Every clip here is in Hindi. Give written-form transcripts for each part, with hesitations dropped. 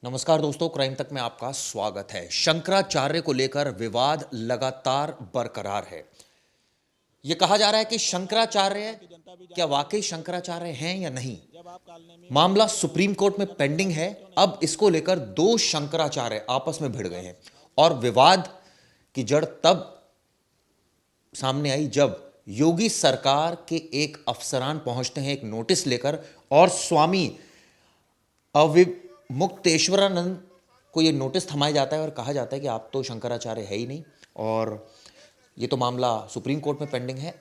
नमस्कार दोस्तों, क्राइम तक में आपका स्वागत है। शंकराचार्य को लेकर विवाद लगातार बरकरार है। यह कहा जा रहा है कि शंकराचार्य क्या वाकई शंकराचार्य हैं या नहीं। मामला सुप्रीम कोर्ट में पेंडिंग है। अब इसको लेकर दो शंकराचार्य आपस में भिड़ गए हैं और विवाद की जड़ तब सामने आई जब योगी सरकार के एक अफसरान पहुंचते हैं एक नोटिस लेकर और स्वामी मुक्तेश्वरानंद को यह नोटिस थमाया जाता है और कहा जाता है कि आप तो शंकराचार्य है ही नहीं और ये तो मामला सुप्रीम कोर्ट में पेंडिंग है,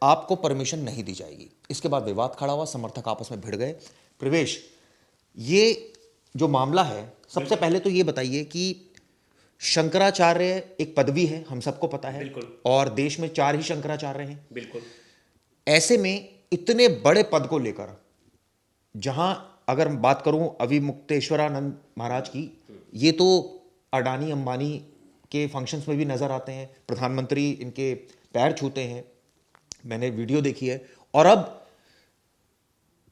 आपको परमिशन नहीं दी जाएगी। इसके बाद विवाद खड़ा हुआ, समर्थक आपस में भिड़ गए। प्रवेश, ये जो मामला है, सबसे पहले तो ये बताइए कि शंकराचार्य एक पदवी है, हम सबको पता है, और देश में 4 ही शंकराचार्य हैं। बिल्कुल। ऐसे में इतने बड़े पद को लेकर, जहां अगर बात करूं अविमुक्तेश्वरानंद महाराज की, ये तो अडानी अंबानी के फंक्शंस में भी नजर आते हैं, प्रधानमंत्री इनके पैर छूते हैं, मैंने वीडियो देखी है। और अब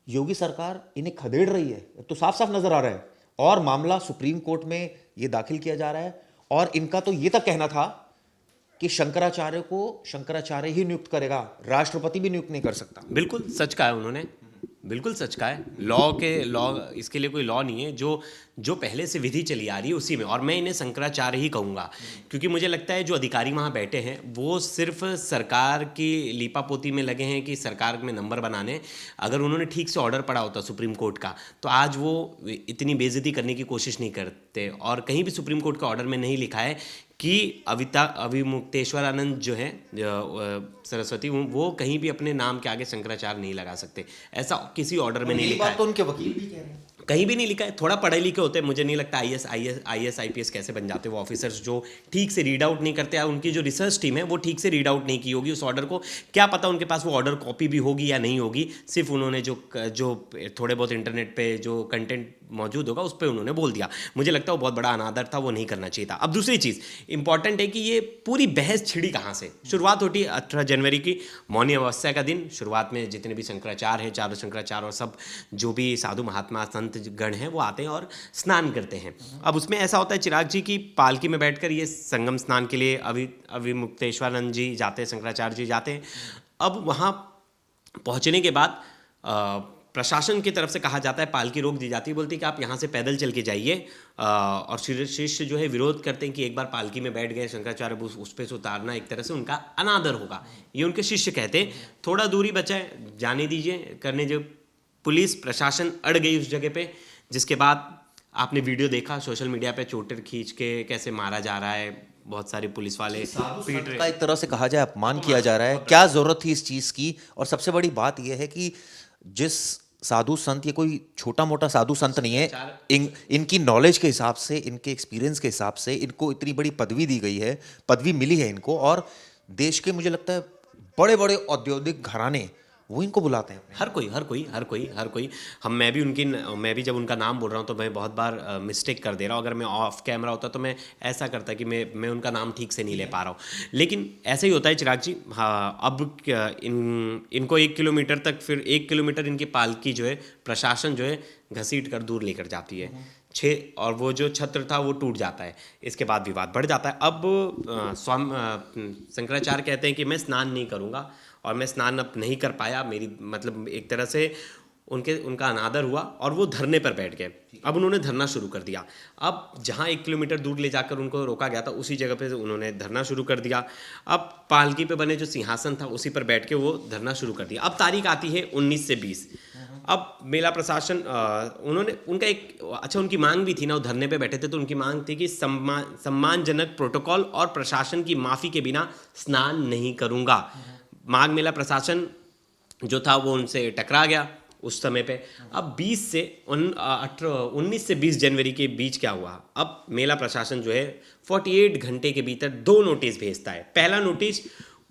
योगी सरकार इन्हें खदेड़ रही है, तो साफ साफ नजर आ रहा है। और मामला सुप्रीम कोर्ट में ये दाखिल किया जा रहा है और इनका तो ये तक कहना था कि शंकराचार्य को शंकराचार्य ही नियुक्त करेगा, राष्ट्रपति भी नियुक्त नहीं कर सकता। बिल्कुल सच कहा है उन्होंने, बिल्कुल सच कहा है। लॉ इसके लिए कोई लॉ नहीं है, जो पहले से विधि चली आ रही है उसी में। और मैं इन्हें शंकराचार्य ही कहूँगा, क्योंकि मुझे लगता है जो अधिकारी वहाँ बैठे हैं वो सिर्फ सरकार की लीपापोती में लगे हैं कि सरकार में नंबर बनाने। अगर उन्होंने ठीक से ऑर्डर पढ़ा होता सुप्रीम कोर्ट का, तो आज वो इतनी बेइज्जती करने की कोशिश नहीं करते। और कहीं भी सुप्रीम कोर्ट के ऑर्डर में नहीं लिखा है कि अविमुक्तेश्वरानंद जो है सरस्वती, वो कहीं भी अपने नाम के आगे शंकराचार्य नहीं लगा सकते। ऐसा किसी ऑर्डर में नहीं लिखा है। तो उनके वकील भी कह रहे हैं, कहीं भी नहीं लिखा है। थोड़ा पढ़े लिखे होते, मुझे नहीं लगता आईएएस आईपीएस कैसे बन जाते वो ऑफिसर्स जो ठीक से रीड आउट नहीं करते। उनकी जो रिसर्च टीम है वो ठीक से रीड आउट नहीं की होगी उस ऑर्डर को। क्या पता उनके पास वो ऑर्डर कॉपी भी होगी या नहीं होगी। सिर्फ उन्होंने जो थोड़े बहुत इंटरनेट पे जो कंटेंट मौजूद होगा उस पर उन्होंने बोल दिया। मुझे लगता है वो बहुत बड़ा अनादर था, वो नहीं करना चाहिए था। अब दूसरी चीज़ इंपॉर्टेंट है कि ये पूरी बहस छिड़ी कहाँ से। शुरुआत होती है 18 जनवरी की, मौनी अमावस्या का दिन। शुरुआत में जितने भी शंकराचार्य हैं, चारों शंकराचार्य और सब जो भी साधु महात्मा संत गण हैं वो आते हैं और स्नान करते हैं। अब उसमें ऐसा होता है चिराग जी की पालकी में बैठकर ये संगम स्नान के लिए अविमुक्तेश्वरानंद जी जाते हैं, शंकराचार्य जी जाते हैं। अब वहाँ पहुँचने के बाद प्रशासन की तरफ से कहा जाता है, पालकी रोक दी जाती है, बोलती है कि आप यहाँ से पैदल चल के जाइए। और शिष्य जो है विरोध करते हैं कि एक बार पालकी में बैठ गए शंकराचार्य, उस पर से उतारना एक तरह से उनका अनादर होगा, ये उनके शिष्य कहते हैं। थोड़ा दूरी बचा है, जाने दीजिए करने। जो पुलिस प्रशासन अड़ गई उस जगह पे, जिसके बाद आपने वीडियो देखा सोशल मीडिया पे, चोटर खींच के कैसे मारा जा रहा है, बहुत सारे पुलिस वाले पीट रहे, का एक तरह से कहा जाए अपमान किया जा रहा है। क्या जरूरत थी इस चीज की। और सबसे बड़ी बात यह है कि जिस साधु संत, ये कोई छोटा मोटा साधु संत नहीं है, इनकी नॉलेज के हिसाब से, इनके एक्सपीरियंस के हिसाब से इनको इतनी बड़ी पदवी दी गई है, पदवी मिली है इनको। और देश के मुझे लगता है बड़े बड़े औद्योगिक घराने वो इनको बुलाते हैं। हर कोई। मैं भी जब उनका नाम बोल रहा हूँ तो मैं बहुत बार मिस्टेक कर दे रहा हूँ। अगर मैं ऑफ कैमरा होता तो मैं ऐसा करता कि मैं उनका नाम ठीक से नहीं ले पा रहा हूँ। लेकिन ऐसे ही होता है चिराग जी। हाँ, अब इनको 1 किलोमीटर तक, फिर 1 किलोमीटर इनकी पालकी जो है प्रशासन जो है घसीट कर दूर लेकर जाती है। और वो जो छत्र था वो टूट जाता है। इसके बाद विवाद बढ़ जाता है। अब शंकराचार्य कहते हैं कि मैं स्नान नहीं करूँगा, और मैं स्नान अब नहीं कर पाया। मेरी मतलब एक तरह से उनका अनादर हुआ और वो धरने पर बैठ गए। अब उन्होंने धरना शुरू कर दिया। अब जहाँ 1 किलोमीटर दूर ले जाकर उनको रोका गया था, उसी जगह पे उन्होंने धरना शुरू कर दिया। अब पालकी पे बने जो सिंहासन था उसी पर बैठ के वो धरना शुरू कर दिया। अब तारीख आती है 19 से 20। अब मेला प्रशासन उनकी मांग भी थी ना, वो धरने पे बैठे थे तो उनकी मांग थी कि सम्मानजनक प्रोटोकॉल और प्रशासन की माफ़ी के बिना स्नान नहीं करूँगा। माघ मेला प्रशासन जो था वो उनसे टकरा गया उस समय पे। अब 19 से 20 जनवरी के बीच क्या हुआ, अब मेला प्रशासन जो है 48 घंटे के भीतर 2 नोटिस भेजता है। पहला नोटिस,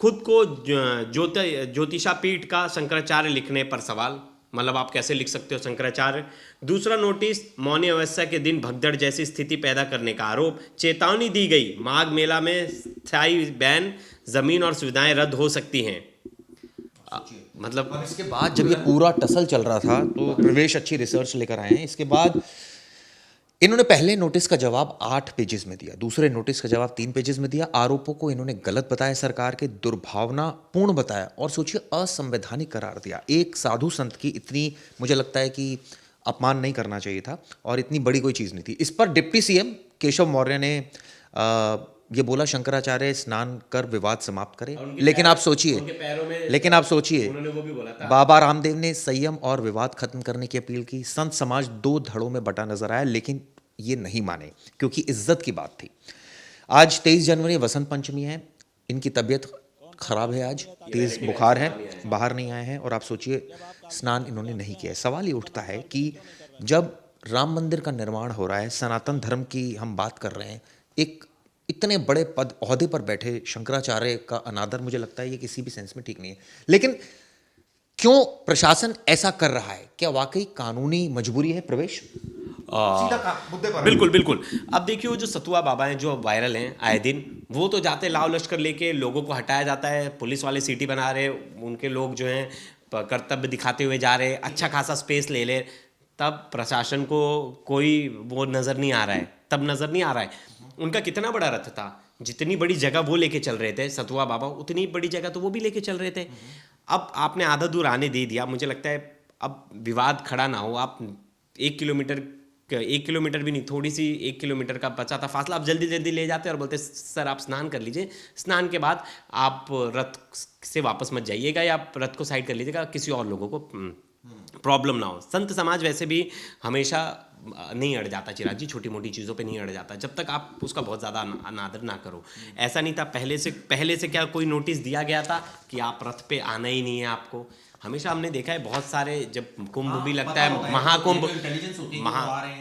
खुद को ज्योतिषा पीठ का शंकराचार्य लिखने पर सवाल, मतलब आप कैसे लिख सकते हो शंकराचार्य। दूसरा नोटिस, मौनी अमावस्या के दिन भगदड़ जैसी स्थिति पैदा करने का आरोप। चेतावनी दी गई, माघ मेला में स्थायी बैन, जमीन और सुविधाएं रद्द हो सकती हैं। मतलब और इसके बाद जब ये पूरा टसल चल रहा था तो प्रवेश अच्छी रिसर्च लेकर आए हैं। इसके बाद इन्होंने पहले नोटिस का जवाब 8 पेजेस में दिया, दूसरे नोटिस का जवाब 3 पेजेस में दिया। आरोपों को इन्होंने गलत बताया, सरकार के दुर्भावनापूर्ण बताया और सोचिए असंवैधानिक करार दिया। एक साधु संत की इतनी, मुझे लगता है कि अपमान नहीं करना चाहिए था और इतनी बड़ी कोई चीज़ नहीं थी। इस पर डिप्टी सीएम केशव मौर्य ने ये बोला शंकराचार्य स्नान कर विवाद समाप्त करें। लेकिन आप सोचिए, उन्होंने वो भी बोला था। बाबा रामदेव ने संयम और विवाद खत्म करने की अपील की। संत समाज 2 धड़ों में बटा नजर आया, लेकिन ये नहीं माने क्योंकि इज्जत की बात थी। आज 23 जनवरी वसंत पंचमी है, इनकी तबीयत खराब है, आज तेज बुखार है, बाहर नहीं आए हैं और आप सोचिए स्नान इन्होंने नहीं किया है। सवाल ये उठता है कि जब राम मंदिर का निर्माण हो रहा है, सनातन धर्म की हम बात कर रहे हैं, एक इतने बड़े पद ओहदे पर बैठे शंकराचार्य का अनादर, मुझे लगता है ये किसी भी सेंस में ठीक नहीं है। लेकिन क्यों प्रशासन ऐसा कर रहा है? क्या वाकई कानूनी मजबूरी है प्रवेश? मुद्दे पर बिल्कुल बिल्कुल। अब देखिए वो जो सतुआ बाबा हैं जो वायरल हैं आए दिन, वो तो जाते लाव लश्कर लेके लोगों को हटाया जाता है, पुलिस वाले सीटी बना रहे, उनके लोग जो हैं कर्तव्य दिखाते हुए जा रहे, अच्छा खासा स्पेस ले ले, तब प्रशासन को कोई वो नज़र नहीं आ रहा है, तब नज़र नहीं आ रहा है। उनका कितना बड़ा रथ था, जितनी बड़ी जगह वो लेके चल रहे थे सतुआ बाबा, उतनी बड़ी जगह तो वो भी लेके चल रहे थे। अब आपने आधा दूर आने दे दिया, मुझे लगता है अब विवाद खड़ा ना हो। आप 1 किलोमीटर भी नहीं, थोड़ी सी 1 किलोमीटर का बचा था फासला, आप जल्दी जल्दी ले जाते और बोलते सर आप स्नान कर लीजिए, स्नान के बाद आप रथ से वापस मत जाइएगा या आप रथ को साइड कर लीजिएगा, किसी और लोगों को प्रॉब्लम ना हो। संत समाज वैसे भी हमेशा नहीं अड़ जाता चिराग जी, छोटी मोटी चीज़ों पे नहीं अड़ जाता, जब तक आप उसका बहुत ज़्यादा अनादर ना करो। ऐसा नहीं था पहले से क्या कोई नोटिस दिया गया था कि आप रथ पे आना ही नहीं है आपको? हमेशा हमने देखा है बहुत सारे, जब कुंभ भी लगता है, महाकुंभ,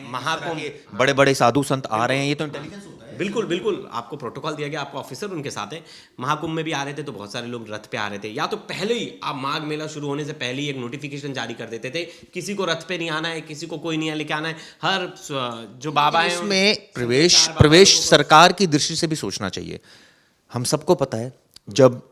महाकुंभ, बड़े बड़े साधु संत आ रहे हैं, ये तो इंटेलिजेंस होता है। बिल्कुल बिल्कुल, आपको प्रोटोकॉल दिया गया, आपको ऑफिसर उनके साथ है। महाकुंभ में भी आ रहे थे तो बहुत सारे लोग रथ पे आ रहे थे, या तो पहले ही आप माघ मेला शुरू होने से पहले ही एक नोटिफिकेशन जारी कर देते थे, किसी को रथ पे नहीं आना है, किसी को कोई नहीं लेके आना है। हर जो बाबा है इसमें प्रवेश सरकार की दृष्टि से भी सोचना चाहिए। हम सबको पता है जब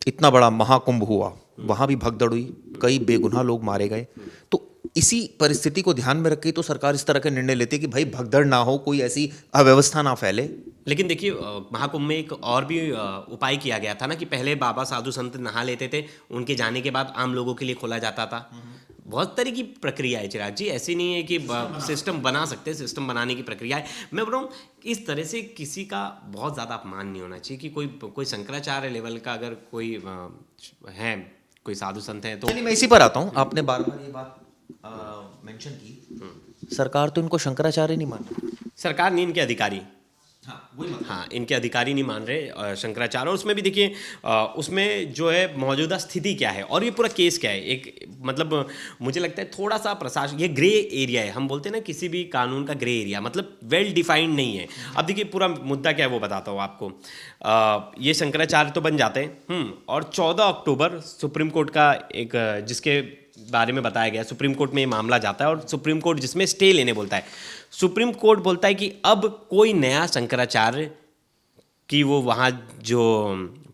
इतना बड़ा महाकुंभ हुआ, वहां भी भगदड़ हुई, कई बेगुनाह लोग मारे गए, तो इसी परिस्थिति को ध्यान में रख के तो सरकार इस तरह के निर्णय लेती है कि भाई भगदड़ ना हो, कोई ऐसी अव्यवस्था ना फैले। लेकिन देखिए महाकुंभ में एक और भी उपाय किया गया था ना, कि पहले बाबा साधु संत नहा लेते थे, उनके जाने के बाद आम लोगों के लिए खोला जाता था। बहुत तरह की प्रक्रिया है चिराग जी, ऐसी नहीं है कि सिस्टम बना सकते, सिस्टम बनाने की प्रक्रिया है। मैं बोल रहा हूँ इस तरह से किसी का बहुत ज़्यादा अपमान नहीं होना चाहिए कि कोई शंकराचार्य लेवल का अगर कोई है, कोई साधु संत है तो। मैं इसी पर आता हूँ, आपने बार बार ये बात मेंशन की, सरकार तो इनको शंकराचार्य नहीं मान रही, सरकार नहीं, इनके अधिकारी, हाँ इनके अधिकारी नहीं मान रहे शंकराचार्य। और उसमें भी देखिए उसमें जो है मौजूदा स्थिति क्या है और ये पूरा केस क्या है, एक मतलब मुझे लगता है थोड़ा सा प्रशासन, ये ग्रे एरिया है। हम बोलते हैं ना किसी भी कानून का ग्रे एरिया, मतलब वेल डिफाइंड नहीं है। अब देखिए पूरा मुद्दा क्या है वो बताता हूँ आपको। ये शंकराचार्य तो बन जाते हैं और 14 अक्टूबर सुप्रीम कोर्ट का एक, जिसके बारे में बताया गया, सुप्रीम कोर्ट में ये मामला जाता है और सुप्रीम कोर्ट जिसमें स्टे लेने बोलता है। सुप्रीम कोर्ट बोलता है कि अब कोई नया शंकराचार्य की, वो वहाँ जो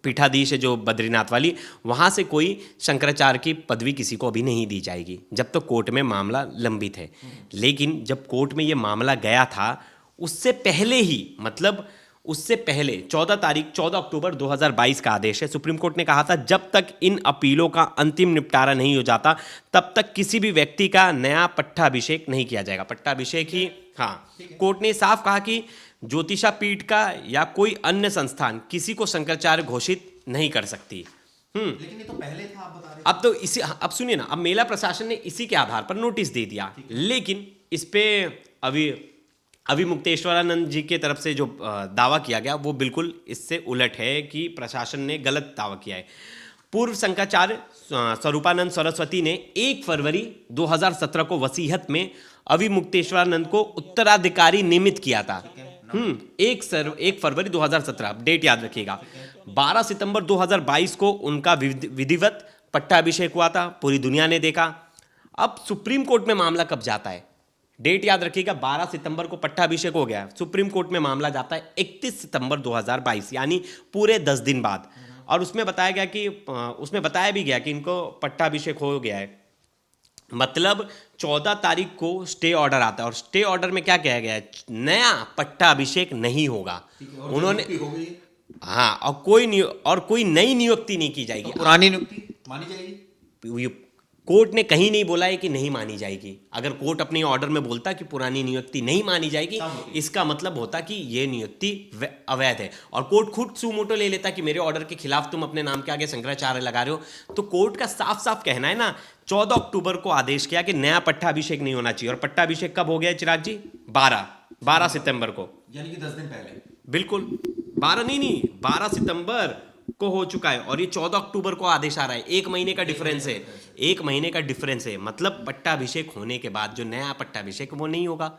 पीठाधीश है जो बद्रीनाथ वाली, वहाँ से कोई शंकराचार्य की पदवी किसी को अभी नहीं दी जाएगी जब तक तो कोर्ट में मामला लंबित है। लेकिन जब कोर्ट में ये मामला गया था उससे पहले ही, मतलब उससे पहले 14 अक्टूबर 2022 का आदेश है। सुप्रीम कोर्ट ने कहा था जब तक इन अपीलों का अंतिम निपटारा नहीं हो जाता तब तक किसी भी व्यक्ति का नया पट्टाभिषेक नहीं किया जाएगा। पट्टाभिषेक ही, हाँ, कोर्ट ने साफ कहा कि ज्योतिषा पीठ का या कोई अन्य संस्थान किसी को शंकराचार्य घोषित नहीं कर सकती। लेकिन ये तो पहले था, आप बता रहे। अब तो इसी, अब सुनिए ना, अब मेला प्रशासन ने इसी के आधार पर नोटिस दे दिया, लेकिन इस पे अभी मुक्तेश्वरानंद जी के तरफ से जो दावा किया गया वो बिल्कुल इससे उलट है कि प्रशासन ने गलत दावा किया है। पूर्व शंकराचार्य स्वरूपानंद सरस्वती ने 1 फरवरी 2017 को वसीयत में अभी मुक्तेश्वरानंद को उत्तराधिकारी नियमित किया था। 1 फरवरी 2017, डेट याद रखिएगा। 12 सितंबर 2022 को उनका विधिवत पट्टाभिषेक हुआ था, पूरी दुनिया ने देखा। अब सुप्रीम कोर्ट में मामला कब जाता है, डेट याद रखिएगा, 12 सितंबर को पट्टाभिषेक हो गया, सुप्रीम कोर्ट में मामला जाता है 31 सितंबर 2022, यानी पूरे 10 दिन बाद। और उसमें बताया गया कि उसमें बताया भी गया कि इनको पट्टाभिषेक हो गया है मतलब 14 तारीख को स्टे ऑर्डर आता है और स्टे ऑर्डर में क्या कहा गया है, नया पट्टाभिषेक नहीं होगा। उन्होंने हाँ, और कोई नई नियुक्ति नहीं की जाएगी। पुरानी नियुक्ति मानी जाएगी। कोर्ट ने कहीं नहीं बोला है कि नहीं मानी जाएगी। अगर कोर्ट अपने ऑर्डर में बोलता कि पुरानी नियुक्ति नहीं मानी जाएगी, इसका मतलब होता कि ये नियुक्ति अवैध है और कोर्ट खुद सुमोटो ले लेता कि मेरे ऑर्डर के खिलाफ तुम अपने नाम के आगे शंकराचार्य लगा रहे हो। तो कोर्ट का साफ साफ कहना है ना, 14 अक्टूबर को आदेश किया कि नया पट्टाभिषेक नहीं होना चाहिए। और पट्टाभिषेक कब हो गया चिराग जी? 12 सितंबर को, यानी कि 10 दिन पहले। बिल्कुल 12 सितंबर को हो चुका है और ये 14 अक्टूबर को आदेश आ रहा है। 1 महीने का डिफरेंस है, 1 महीने का डिफरेंस है। मतलब पट्टाभिषेक होने के बाद जो नया पट्टाभिषेक वो नहीं होगा।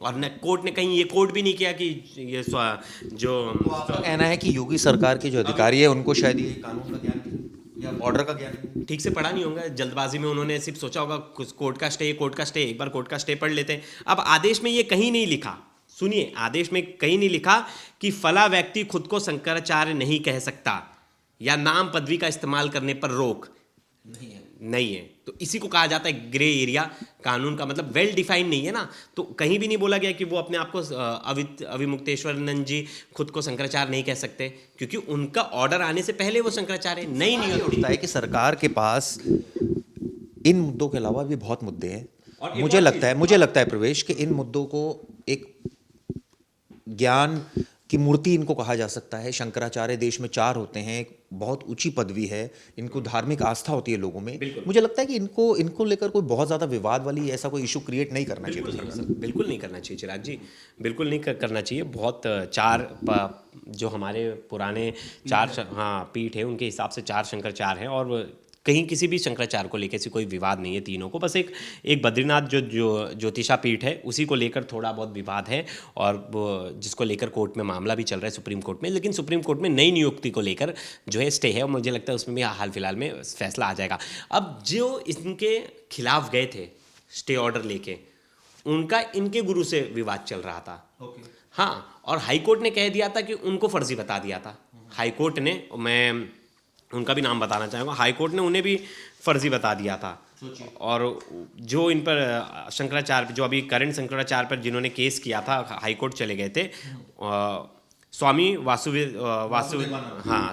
और न कोर्ट ने कहीं ये कोर्ट भी नहीं किया कि ये जो आपका कहना है कि योगी सरकार के जो अधिकारी है उनको शायद ये कानून का ज्ञान नहीं या ऑर्डर का ज्ञान नहीं, ठीक से पढ़ा नहीं होगा। जल्दबाजी में उन्होंने सिर्फ सोचा होगा कोर्ट का स्टे, एक बार कोर्ट का स्टे पढ़ लेते हैं। अब आदेश में ये कहीं नहीं लिखा, सुनिए, आदेश में कहीं नहीं लिखा कि फला व्यक्ति खुद को शंकराचार्य नहीं कह सकता या नाम पदवी का इस्तेमाल करने पर रोक नहीं है। तो इसी को कहा जाता है ग्रे एरिया। कानून का मतलब वेल डिफाइंड नहीं है ना। तो कहीं भी नहीं बोला गया कि वो अपने आप को अविमुक्तेश्वरानंद जी खुद को शंकराचार्य नहीं कह सकते, क्योंकि उनका ऑर्डर आने से पहले वो शंकराचार्य नहीं होता है कि सरकार के पास इन मुद्दों के अलावा भी बहुत मुद्दे हैं। और मुझे लगता है प्रवेश कि इन मुद्दों को एक ज्ञान की मूर्ति इनको कहा जा सकता है। शंकराचार्य देश में 4 होते हैं, एक बहुत ऊंची पदवी है, इनको धार्मिक आस्था होती है लोगों में। मुझे लगता है कि इनको लेकर कोई बहुत ज़्यादा विवाद वाली ऐसा कोई इशू क्रिएट नहीं करना चाहिए। बिल्कुल नहीं करना चाहिए चिराग जी, बिल्कुल नहीं करना चाहिए। बहुत 4 जो हमारे पुराने 4 हाँ पीठ है, उनके हिसाब से 4 शंकराचार्य हैं और कहीं किसी भी शंकराचार्य को लेकर से कोई विवाद नहीं है तीनों को। बस एक बद्रीनाथ जो ज्योतिषा पीठ है उसी को लेकर थोड़ा बहुत विवाद है और जिसको लेकर कोर्ट में मामला भी चल रहा है सुप्रीम कोर्ट में। लेकिन सुप्रीम कोर्ट में नई नियुक्ति को लेकर जो है स्टे है और मुझे लगता है उसमें भी हाल फिलहाल में फैसला आ जाएगा। अब जो इनके खिलाफ गए थे स्टे ऑर्डर लेके, उनका इनके गुरु से विवाद चल रहा था। हाँ, और हाईकोर्ट ने कह दिया था कि उनको फर्जी बता दिया था। हाईकोर्ट ने, मैं उनका भी नाम बताना चाहूँगा, हाईकोर्ट ने उन्हें भी फर्जी बता दिया था। और जो इन पर शंकराचार्य, जो अभी करंट शंकराचार्य पर जिन्होंने केस किया था, हाईकोर्ट चले गए थे स्वामी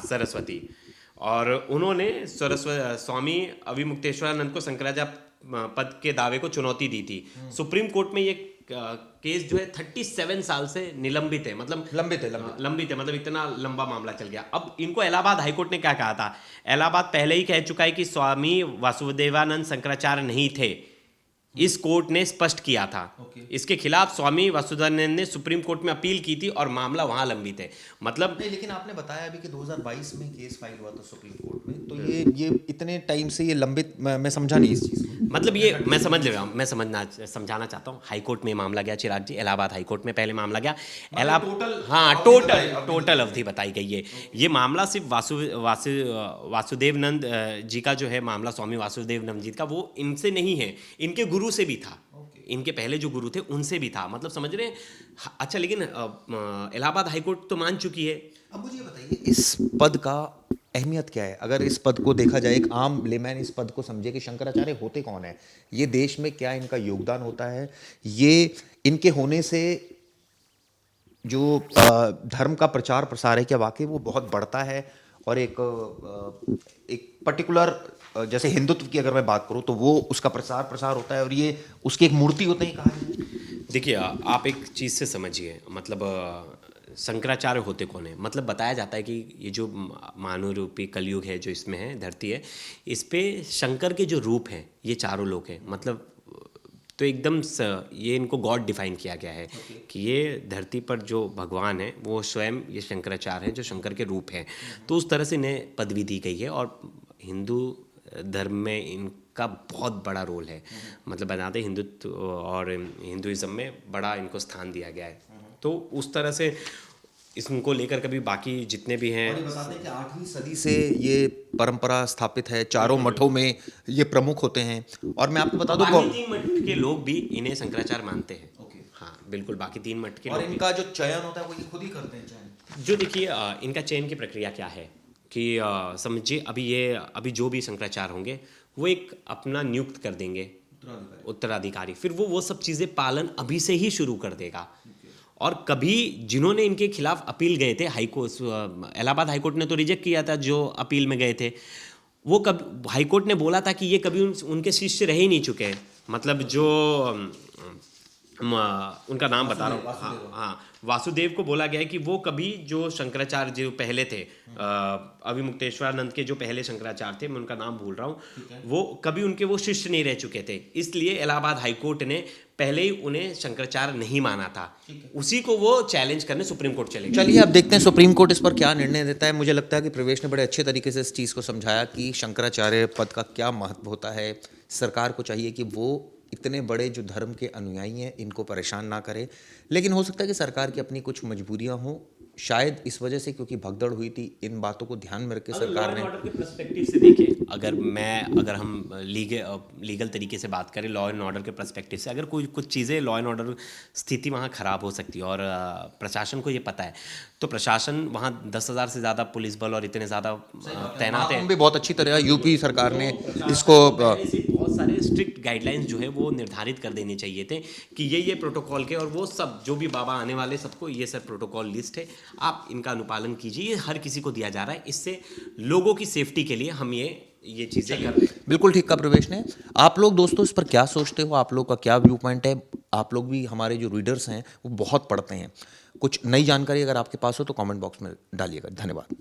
सरस्वती, और उन्होंने स्वामी अविमुक्तेश्वरानंद को शंकराचार्य पद के दावे को चुनौती दी थी। सुप्रीम कोर्ट में ये केस जो है 37 साल से निलंबित है, मतलब लंबित है, मतलब इतना लंबा मामला चल गया। अब इनको इलाहाबाद हाईकोर्ट ने क्या कहा था? इलाहाबाद पहले ही कह चुका है कि स्वामी वासुदेवानंद शंकराचार्य नहीं थे। इस कोर्ट ने स्पष्ट किया था। इसके खिलाफ स्वामी वासुदेवानंद ने सुप्रीम कोर्ट में अपील की थी और मामला वहां लंबित है। मतलब नहीं, लेकिन आपने बताया अभी कि 2022 में केस फाइल हुआ था सुप्रीम कोर्ट में, तो ये इतने टाइम से ये लंबित, मैं समझा नहीं इस चीज़ को। मतलब ये मैं समझ ले रहा हूँ, मैं समझाना चाहता हूँ। हाई कोर्ट में मामला गया चिराग जी, इलाहाबाद हाई कोर्ट में पहले मामला गया। टोटल अवधि बताई गई है। ये मामला सिर्फ वासुदेवानंद जी का जो है मामला, स्वामी वासुदेवानंद जी का, वो इनसे नहीं है, इनके गुरु से भी था। इनके पहले जो गुरु थे उनसे भी था, मतलब समझ रहे हैं। अच्छा, लेकिन इलाहाबाद हाईकोर्ट तो मान चुकी है। अब मुझे बताइए इस पद का अहमियत क्या है? अगर इस पद को देखा जाए, एक आम लेमैन इस पद को समझे कि शंकराचार्य होते कौन है, ये देश में क्या इनका योगदान होता है, ये इनके होने से जो धर्म का प्रचार प्रसार है क्या वाकई वो बहुत बढ़ता है? और एक पर्टिकुलर, जैसे हिंदुत्व की अगर मैं बात करूं तो वो उसका प्रसार होता है और ये उसकी एक मूर्ति होते ही कहा है। देखिए, आप एक चीज़ से समझिए, मतलब शंकराचार्य होते कौन है? मतलब बताया जाता है कि ये जो मानव रूपी कलयुग है, जो इसमें है, धरती है, इस पे शंकर के जो रूप हैं ये चारों लोग हैं। मतलब तो एकदम ये इनको गॉड डिफाइन किया गया है कि ये धरती पर जो भगवान है वो स्वयं ये शंकराचार्य हैं, जो शंकर के रूप हैं। तो उस तरह से इन्हें पदवी दी गई है और हिंदू धर्म में इनका बहुत बड़ा रोल है। मतलब बताते हिंदुत्व और हिंदुइज्म में बड़ा इनको स्थान दिया गया है। तो उस तरह से इसको लेकर कभी बाकी जितने भी हैं, और ये बताते हैं कि 8वीं सदी से ये परंपरा स्थापित है, चारों मठों में ये प्रमुख होते हैं। और मैं आपको बता दूं, बाकी 3 मठ के लोग भी इन्हें शंकराचार्य मानते हैं। हाँ बिल्कुल, बाकी 3 मठ के और लोग। इनका जो चयन होता है वो ये खुद ही करते हैं चयन। जो देखिए, इनका चयन की प्रक्रिया क्या है कि समझिए, अभी जो भी शंकराचार्य होंगे वो एक अपना नियुक्त कर देंगे उत्तराधिकारी, फिर वो सब चीज़ें पालन अभी से ही शुरू कर देगा। और कभी जिन्होंने इनके खिलाफ अपील गए थे, इलाहाबाद हाईकोर्ट ने तो रिजेक्ट किया था जो अपील में गए थे, वो कब हाईकोर्ट ने बोला था कि ये कभी उनके शिष्य रह ही नहीं चुके हैं। मतलब जो उनका नाम बता रहा हूँ, हाँ, वासुदेव को बोला गया है कि वो कभी जो शंकराचार्य जो पहले थे, अभिमुक्तेश्वरानंद के जो पहले शंकराचार्य थे, मैं उनका नाम भूल रहा हूँ, वो कभी उनके वो शिष्य नहीं रह चुके थे। इसलिए इलाहाबाद हाईकोर्ट ने पहले ही उन्हें शंकराचार्य नहीं माना था, उसी को वो चैलेंज करने सुप्रीम कोर्ट चले गए। चलिए अब देखते हैं सुप्रीम कोर्ट इस पर क्या निर्णय देता है। मुझे लगता है कि प्रवेश ने बड़े अच्छे तरीके से इस चीज़ को समझाया कि शंकराचार्य पद का क्या महत्व होता है। सरकार को चाहिए कि वो इतने बड़े जो धर्म के अनुयायी हैं इनको परेशान ना करे, लेकिन हो सकता है कि सरकार की अपनी कुछ मजबूरियां हों, शायद इस वजह से, क्योंकि भगदड़ हुई थी, इन बातों को ध्यान में रख के सरकार ने ऑर्डर के पर्सपेक्टिव से देखें, अगर हम लीगल तरीके से बात करें, लॉ एंड ऑर्डर के पर्सपेक्टिव से, अगर कुछ चीज़ें लॉ एंड ऑर्डर स्थिति वहाँ ख़राब हो सकती है और प्रशासन को ये पता है, तो प्रशासन वहाँ 10,000 से ज़्यादा पुलिस बल और इतने ज़्यादा तैनात है। हम भी बहुत अच्छी तरह यूपी सरकार ने इसको बहुत सारे स्ट्रिक्ट गाइडलाइंस जो है वो निर्धारित कर देने चाहिए थे कि ये प्रोटोकॉल के, और वो सब जो भी बाबा आने वाले सबको ये सब प्रोटोकॉल लिस्ट है, आप इनका अनुपालन कीजिए, ये हर किसी को दिया जा रहा है। इससे लोगों की सेफ्टी के लिए हम ये चीज़ें कर रहे हैं। बिल्कुल ठीक कहा प्रवेश ने। आप लोग दोस्तों इस पर क्या सोचते हो, आप लोग का क्या व्यू पॉइंट है? आप लोग भी, हमारे जो रीडर्स हैं वो बहुत पढ़ते हैं, कुछ नई जानकारी अगर आपके पास हो तो कमेंट बॉक्स में डालिएगा। धन्यवाद।